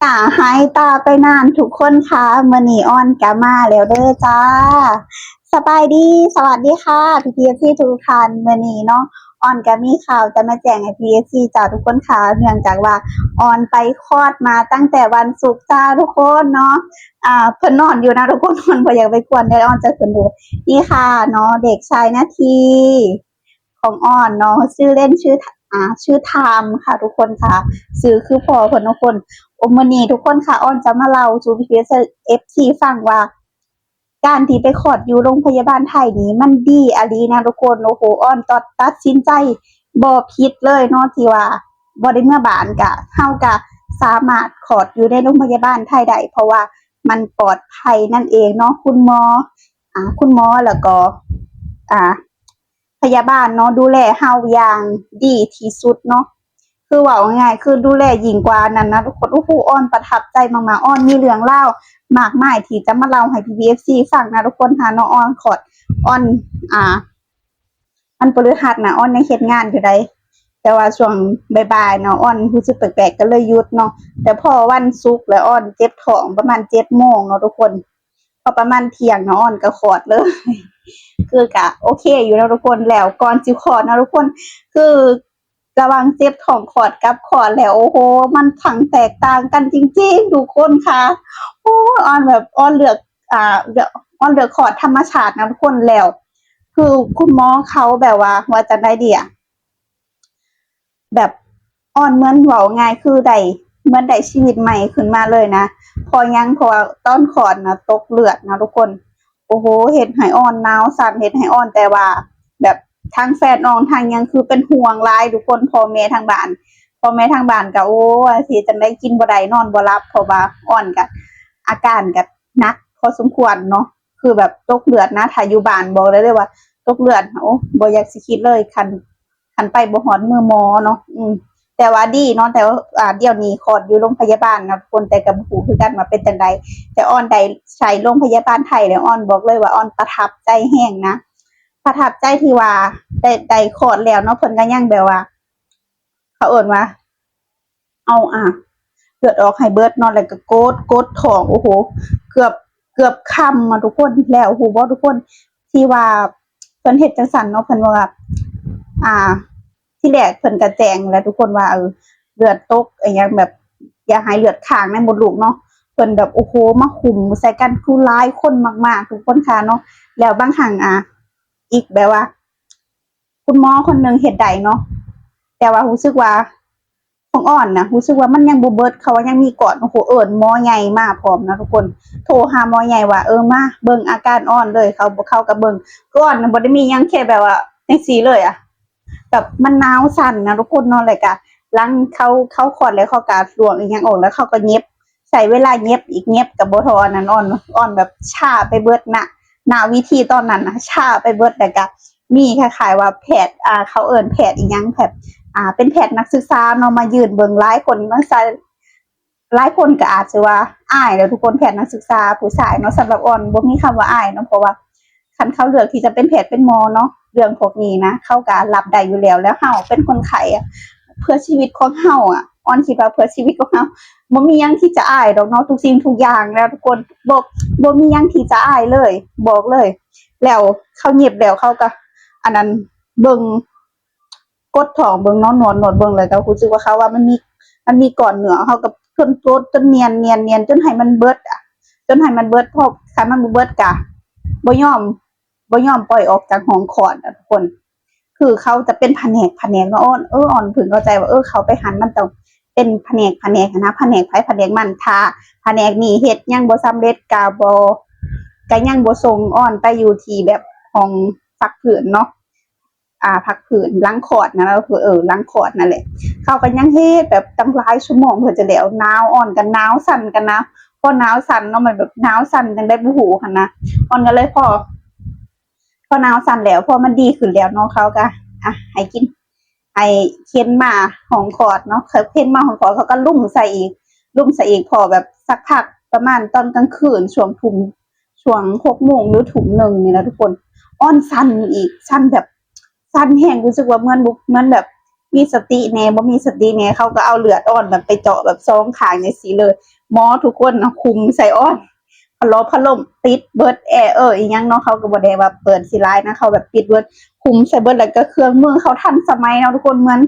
กะหายตาไปนานทุกคนค่ะมื้อนี้อ้อนกะมาแล้วเด้อจ้าสบายดีสวัสดีค่ะพี่ๆทุกท่านมื้อนี้เนาะอ้อนก็มีข่าวจะมาแจ้งให้พี่ๆจ้าทุกคนค่ะเนื่องจากว่าอ้อนไปคลอดมาตั้งแต่วันศุกร์จ้าทุกคนเนาะเพิ่นนอนอยู่นะทุกคนอ้อนบ่อยากไปกวนเดี๋ยวอ้อนจะขึ้นดูนี่ค่ะเนาะเด็กชายนาทีของอ้อนเนาะชื่อเล่นชื่อไทม์ค่ะทุกคนค่ะชื่อคือพ่อเพิ่นทุกคน มื้อนี้ทุกคนค่ะอ้อนจะมาเล่าสู่พี่ๆ FC ฟังว่าการที่ไปคลอดอยู่โรงพยาบาลไทยนี้มันดีอะลีนะทุกคนโอ้โฮอ้อนตัดสินใจบ่ผิดเลยเนาะที่ว่าบ่ได้เมื่อบ้านก็เราก็สามารถคลอดอยู่ในโรงพยาบาลไทยได้เพราะว่ามันปลอดภัยนั่นเองเนาะคุณหมอแล้วก็อ่าพยาบาลเนาะดูแลเราอย่างดีที่สุดเนาะ คือเว้าง่ายๆคือดูแลยิ่งกว่านั้นนะทุกคนโอ้โฮอ้อนประทับใจมากๆอ้อนมีเรื่องราวมากมายที่จะมาเล่าให้พี่ๆ FC ฟังนะทุกคนถ้าน้องอ้อนคลอดอ้อนอ่าวันพฤหัสน่ะอ้อนยังเฮ็ดงานอยู่ได้แต่ว่าช่วงบ่ายๆเนาะอ้อนรู้สึกแปลกๆก็เลยหยุดเนาะแต่พอวันศุกร์แล้วอ้อนเจ็บท้องประมาณ7โมงเนาะทุกคนพอประมาณเที่ยงเนาะอ้อนก็คลอดเลยคือก็โอเคอยู่นะทุกคนแล้วก่อนสิคลอดนะทุกคนคือระหว่างเจ็บท้องคลอดกับคลอดแล้วโอ้โฮมันช่างแตกต่างกันจริงๆทุกคนค่ะโอ้อ้อนแบบอ้อนเลือกอ้อนเลือกคลอดธรรมชาตินะทุกคนแล้วคือคุณหมอเขาแบบว่าจั่งใดดีอะแบบอ้อนเหมือนเว้าง่ายคือได้เหมือนได้ชีวิตใหม่ขึ้นมาเลยนะเพราะหยังเพราะว่าตอนคลอดน่ะตกเลือดนะทุกคน โอ้โฮเฮ็ดให้อ้อนหนาวสั่นเฮ็ดให้อ้อนแต่ว่าแบบทั้งแฟนน้องทั้งหยังคือเป็นห่วงหลายทุกคนพ่อแม่ทางบ้านก็โอ้ว่าสิจั่งใดกินบ่ได้นอนบ่หลับเพราะว่าอ้อนก็อาการก็หนักพอสมควรเนาะคือแบบตกเลือดนะถ้าอยู่บ้านบอกได้เลยว่าตกเลือดโอ้บ่อยากสิคิดเลยคันไปบ่ฮอดมือหมอเนาะแต่ว่าดีเนาะแต่ว่าเดี๋ยวนี้คลอดอยู่โรงพยาบาลนะทุกคนแต่ก็บ่ฮู้คือกันว่าเป็นจั่งใด แต่อ้อนได้ใช้โรงพยาบาลไทยแล้วอ้อนบอกเลยว่าอ้อนประทับใจแรงนะประทับใจที่ว่าได้คลอดแล้วเนาะเพิ่นก็ยังแบบว่าเขาเอิ้นว่าเอาเลือดออกให้เบิดเนาะแล้วก็กดท้องโอ้โฮเกือบเกือบค่ำอะทุกคนแล้วฮู้บ่ทุกคนที่ว่าเพิ่นเฮ็ดจังซั่นเนาะเพิ่นว่าอ่าที่แรกเพิ่นก็แจ้งแล้วทุกคนว่าเลือดตกอิหยังแบบอย่าให้เลือดค้างในมดลูกเนาะ เพิ่นแบบโอ้โฮมาคุมใส่กันคือหลายคนมากๆทุกคนค่ะเนาะแล้วบางครั้งอีกแบบว่าคุณหมอคนหนึ่งเฮ็ดได้เนาะแต่ว่ารู้สึกว่าของอ้อนน่ะรู้สึกว่ามันยังบ่เบิดเขาว่ายังมีก่อนโอ้โฮเอิ้นหมอใหญ่มาพร้อมนะทุกคนโทรหาหมอใหญ่ว่ามาเบิ่งอาการอ้อนเลยเขาก็เบิ่งคืออ้อนน่ะบ่ได้มีหยังแค่แบบว่าจังซี่เลยแบบมันหนาวสั่นนะทุกคนเนาะแล้วก็หลังเขาคลอดแล้วเขาก็ลวกอิหยังออกแล้วเขาก็เย็บ ใช้เวลาเย็บอีกเย็บกับบ่ทออันนั้นอ่อนแบบช้าไปเบิดณวิธีตอนนั้นน่ะช้าไปเบิดแล้วก็มีคล้ายๆว่าแพทย์เขาเอิ้นแพทย์อิหยังแบบเป็นแพทย์นักศึกษาเนาะมายืนเบิ่งหลายคนบางไสหลายคนก็อาจสิว่าอายแหล้วทุกคนแพทย์นักศึกษาผู้ชายเนาะสำหรับอ่อนบ่มีคำว่าอายเนาะเพราะว่าคันเขาเลือกที่จะเป็นแพทย์เป็นหมอเนาะเรื่องพวกนี้นะเขาก็รับได้อยู่แล้วแล้วเราเป็นคนไข้เพื่อชีวิตของเราอ้อนคิดว่าเพื่อชีวิตของเรา บ่มีหยังที่จะอายดอกเนาะทุกสิ่งทุกอย่างแล้วทุกคนบ่มีหยังที่จะอายเลยบอกเลยแล้วเขาเงียบแล้วเขาก็อันนั้นเบิ่งกดท้องเบิ่งเนาะนวดเบิ่งแล้วก็รู้สึกว่าเขาว่ามันมีก้อนเนื้อเขาก็เพิ่นกดจนเนียนจนให้มันเบิดจนให้มันเบิดพอคันมันบ่เบิดก็บ่ยอมปล่อยออกจากห้องคลอดทุกคนคือเขาจะเป็นแผนกเนาะอ้อนเพิ่งเข้าใจว่าเขาไปหันมันต้อง เป็นแผนกอะนะแผนกไผแผนกมันถ้าแผนกนี้เฮ็ดยังบ่สำเร็จก็ยังบ่ส่งอ้อนไปอยู่ที่แบบห้องพักฟื้นเนาะพักฟื้นหลังคลอดนะก็คือหลังคลอดนั่นแหละเขาก็ยังเฮ็ดแบบตั้งหลายชั่วโมงเพื่อจะแล้วหนาวอ้อนก็หนาวสั่นกันนะพอหนาวสั่นเนาะมันแบบหนาวสั่นจังได๋บ่ฮู้หันนะอ้อนก็เลยพอหนาวสั่นแล้วพอมันดีขึ้นแล้วเนาะเขาก็ให้กิน ไอ้เข็นมาห้องคลอดเนาะเข็นมาห้องคลอดเขาก็ลุ่มใส่อีกพอแบบสักพักประมาณตอนกลางคืนช่วง6 โมงหรือทุ่มหนึ่งนี่นะทุกคนอ้อนสั่นอีกสั่นแบบสั่นแห้งรู้สึกว่าเหมือนแบบ มีสติแน่บ่มีสติแน่เขาก็เอาเลือดอ่อนแบบไปเจาะแบบซองข้างจังซี่เลยหมอทุกคนคุมใส่อ่อนพัดลมติดเบิดแอร์อีหยังเนาะเขาก็บ่ได้ว่าเปิดสิหลายนะเขาแบบปิดเบิดคุมใส่เบิดแล้วก็เครื่องมือเขาทันสมัยเนาะทุกคนเหมือน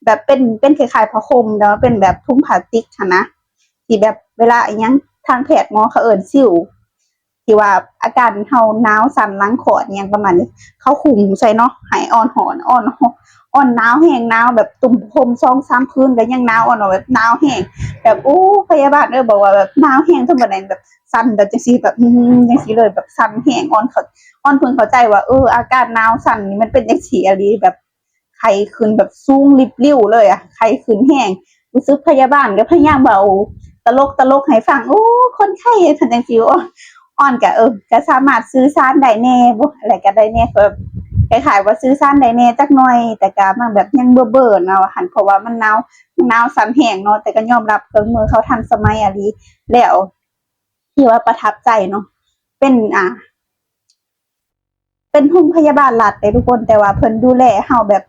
แบบเป็นคล้ายๆผ้าห่มแต่ว่าเป็นแบบถุงพลาสติกหั้นนะที่แบบเวลาอิหยังทางแพทย์หมอเขาเอิ้นซิ่วที่ว่าอาการเฮาหนาวสั่นหลังคลอดอิหยังประมาณนี้เขาคุมใส่เนาะให้อ่อนหอนอ่อนหนาวแห้งหนาวแบบตุ่มพรม2-3คืนก็ยังหนาวอ่อนแบบหนาวแห้งแบบโอ้พยาบาลบอกว่าแบบหนาวแห้งทั่วบ่ได้แบบสั่นแบบจังซี่แบบจังซี่เลยแบบสั่นแห้งอ่อนเพิ่นเข้าใจว่าอาการหนาวสั่นนี่มันเป็นจังซี่อะลีแบบไข้ขึ้นแบบสูงริบริ่วเลยอะไข้ขึ้นแห้งรู้สึกพยาบาลก็พยายามเว้าตลกให้ฟังโอ้คนไข้เพิ่นจังซี่อ่อนก็ก็สามารถสื่อสารได้แหน่บ่อะไรก็ได้แหน่แบบคล้ายๆว่าสื่อสารได้แหน่จักหน่อยแต่ก็มันแบบยังเบ้อๆเนาะหั้นเพราะว่ามันหนาวสั่นแห้งเนาะแต่ก็ยอมรับเครื่องมือเขาทันสมัยอะลีแล้วที่ว่าประทับใจเนาะเป็นเป็นโรงพยาบาลรัฐเด้ทุกคนแต่ว่าเพิ่นดูแลเฮาแบบ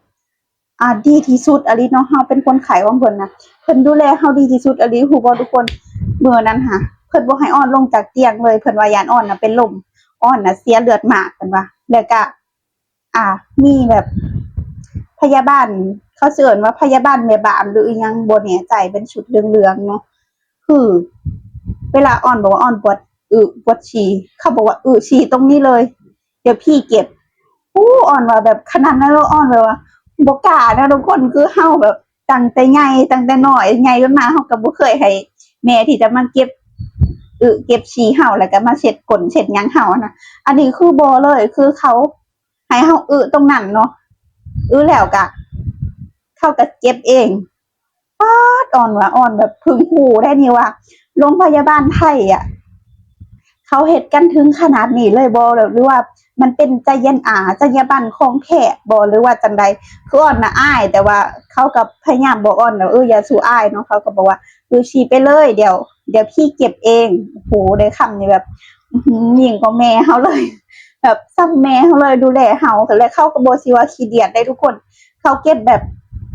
ดีที่สุดอะลีเนาะเฮาเป็นคนไข้ของเพิ่นน่ะเพิ่นดูแลเฮาดีที่สุดอะลีรู้บ่ทุกคนมื้อนั้นค่ะเพิ่นบ่ให้อ้อนลงจากเตียงเลยเพิ่นว่าย้านอ้อนน่ะเป็นลมอ้อนน่ะเสียเลือดมากเพิ่นว่าแล้วก็มีแบบพยาบาลเขาสิเอิ้นว่าพยาบาลแม่บ้านหรืออิหยังบ่แน่ใจเป็นชุดเหลืองๆเนาะคือเวลาอ้อนบอกว่าอ้อนปวดฉี่เขาบอกว่าฉี่ตรงนี้เลยเดี๋ยวพี่เก็บอ่อนว่าแบบขนาดนั้นแล้วอ่อนแบบว่าบ่กล้านะทุกคนคือเฮาแบบตั้งแต่ใหญ่ตั้งแต่น้อยใหญ่จนมาเฮาก็บ่เคยให้แม่ที่จะมาเก็บเก็บฉี่เฮาแล้วก็มาเช็ดก้นเช็ดหยังเฮานะอันนี้คือบ่เลยคือเขาให้เฮาตรงนั้นเนาะแล้วก็เขาก็เก็บเองป๊าดอ่อนว่าอ่อนแบบเพิ่งรู้ได้นี่ว่าโรงพยาบาลไทยอะ เขาเฮ็ดกันถึงขนาดนี้เลยบ่หรือว่ามันเป็นจรรยาบรรณของแท้บ่หรือว่าจั่งใดคืออ้อนน่ะอายแต่ว่าเขาก็พยายามบอกอ้อนว่าอย่าสู้อายเนาะเขาก็บอกว่าฉีดไปเลยเดี๋ยวพี่เก็บเองโอ้โฮได้คำนี้แบบยิ่งกว่าแม่เฮาเลยแบบส่ำแม่เฮาเลยดูแลเฮาแล้วเขาก็บ่สิว่าขี้เดียดได้ทุกคนเขาเก็บแบบ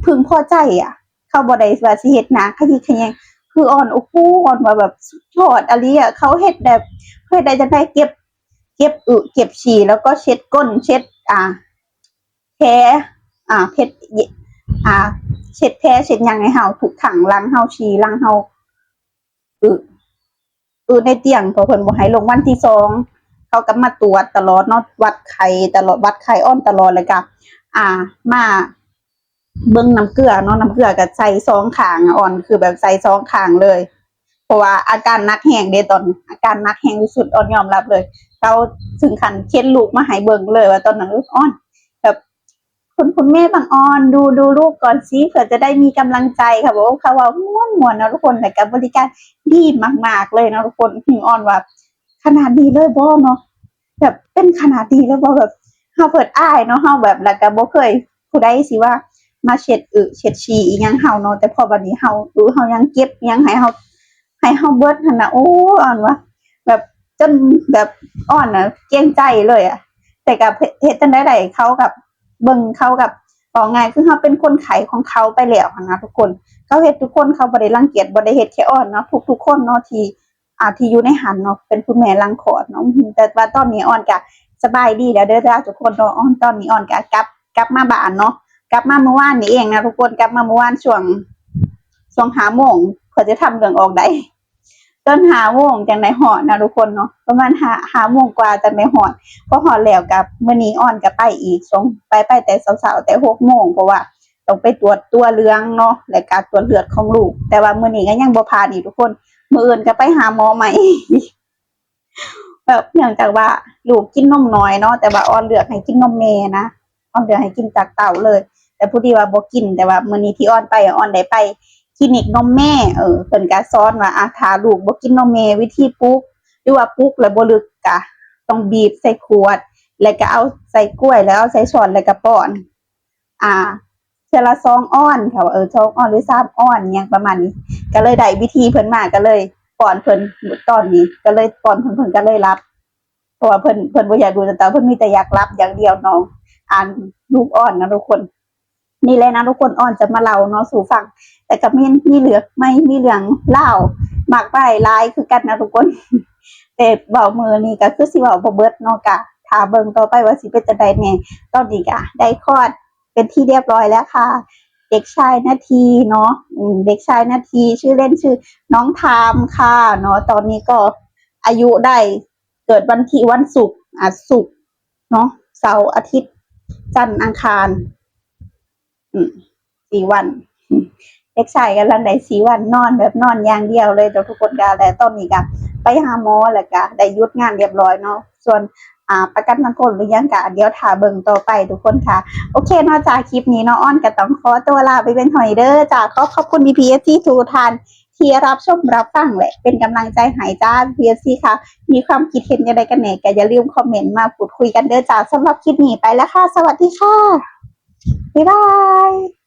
พึงพอใจอะเขาบ่ได้ว่าสิเฮ็ดหน้าขยิกขะแยงคืออ้อนโอ้โฮอ้อนว่าแบบสุดยอดอะลีอะเขาเฮ็ดแบบ เพื่อใดจะได้เก็บฉี่แล้วก็เช็ดก้นเช็ดแพ้เพชรอ่าเช็ดแพ้เช็ดหยังให้เฮาถูกขังล้างเฮาฉี่ล้างเฮาอึในเตียงเพราะเพิ่นบ่ให้ลงวันที่2เขาก็มาตรวจตลอดเนาะวัดไข้ตลอดวัดไข้อ้อนตลอดเลยก็มาเบิ่งน้ำเกลือเนาะน้ำเกลือก็ใส่2ข้างอ่อนคือแบบใส่2ข้างเลยเพราะว่าอาการหนักแฮงเด้ตอนอาการหนักแฮงที่สุดอ้อนยอมรับเลยเขาถึงขั้นเข็นลูกมาให้เบิ่งเลยว่าตอนนั้นอ้อนแบบคุณแม่บางออนดูลูกก่อนสิเผื่อจะได้มีกำลังใจค่ะบอกว่าเขาว่าม่วนๆเนาะทุกคนแต่ก็บริการดีมากๆเลยเนาะทุกคนอ้อนว่าขนาดนี้เลยบ่เนาะแบบเป็นขนาดนี้เลยบ่แบบเฮาเปิดอ้ายเนาะเฮาแบบแล้วก็บ่เคยผู้ใดสิว่ามาเช็ดเช็ดฉี่อิหยังเฮาเนาะแต่พอบัดนี้เฮาเฮายังเก็บยังให้เฮาเบิดหั่นน่ะโอ้อ่อนว่าแบบจนแบบอ่อนน่ะเกรงใจเลยอะแต่ก็เฮ็ดจังได๋เขากับเบิ่งเขากับว่าง่ายคือเฮาเป็นคนไข้ของเขาไปแล้วหั้นนะทุกคนเขาเฮ็ดทุกคนเขาบ่ได้รังเกียจบ่ได้เฮ็ดแค่อ้อนเนาะทุกๆคนเนาะที่ที่อยู่ในหั้นเนาะเป็นคุณแม่หลังคลอดเนาะแต่ว่าตอนนี้อ้อนก็สบายดีแล้วเด้อจ้าทุกคนเนาะอ้อนตอนนี้อ้อนก็กลับมาบ้านเนาะกลับมาเมื่อวานนี้เองนะทุกคนกลับมาเมื่อวานช่วง5โมงเพื่อจะทำเรื่องออกได้จน5โมงจังได้ฮอดนะทุกคนเนาะประมาณ5โมงกว่าจังได้ฮอดพอฮอดแล้วก็มื้อนี้อ้อนก็ไปอีกไปแต่เช้าๆแต่6โมงเพราะว่าต้องไปตรวจตัวเหลืองเนาะและก็ตรวจเลือดของลูกแต่ว่ามื้อนี้ก็ยังบ่ผ่านอีกทุกคนมื้ออื่นก็ไปหาหมอใหม่แบบเนื่องจากว่าลูกกินนมน้อยเนาะแต่ว่าอ้อนเลือกให้กินนมแม่นะอ้อนเลือกให้กินจากเต้าเลยแต่ผู้ที่ว่าบ่กินแต่ว่ามื้อนี้ที่อ้อนไปอ้อนได้ไปคลินิกนมแม่เพิ่นก็สอนว่าถ้าลูกบ่กินนมแม่วิธีปลุกหรือว่าปลุกแล้วบ่ลึกก็ต้องบีบใส่ขวดแล้วก็เอาใส่กล้วยแล้วเอาใส่ช้อนแล้วก็ป้อนอ่าเทื่อละ2อ้อนค่ะว่า2อ้อนหรือ3อ้อนหยังประมาณนี้ก็เลยได้วิธีเพิ่นมาก็เลยป้อนเพิ่นตอนนี้ก็เลยป้อนเพิ่นก็เลยรับเพราะว่าเพิ่นบ่อยากดูแต่เพิ่นมีแต่อยากรับอย่างเดียวน้องลูกอ่อนนะทุกคน นี่เลยนะทุกคนอ่อนจะมาเล่าเนาะสู่ฟังแต่ก็มีเหลือไม่มีเรื่องเล่าหมากไปลายคือกันนะทุกคนแต่เบามือนี่ก็คือสิเว้าบ่เบิดเนาะกะถ้าเบิ่งต่อไปว่าสิเป็นจังได๋แหน่ตอนนี้ก็ได้คลอดเป็นที่เรียบร้อยแล้วค่ะเด็กชายนาทีเนาะเด็กชายนาทีชื่อเล่นชื่อน้องทามค่ะเนาะตอนนี้ก็อายุได้เกิดวันศุกร์ศุกร์เนาะเสาร์อาทิตย์จันทร์อังคาร4 วันเด็กชายกำลังได้4 วันนอนแบบนอนอย่างเดียวเลยทุกคนก็แต่ตอนนี้ก็ไปหาหมอแล้วก็ได้หยุดงานเรียบร้อยเนาะส่วนประกันสังคมหรือยังก็เดี๋ยวถ้าเบิ่งต่อไปทุกคนค่ะโอเคนอกจากคลิปนี้เนาะอ้อนก็ต้องขอตัวลาไปเป็นหอยเด้อจ้าขอบคุณ BPSC ทุกท่านที่รับชมรับฟังและเป็นกำลังใจให้จ้า BPSC ค่ะมีความคิดเห็นยังไงกันแน่ก็อย่าลืมคอมเมนต์มาพูดคุยกันเด้อจ้าสำหรับคลิปนี้ไปแล้วค่ะสวัสดีค่ะบ๊ายบาย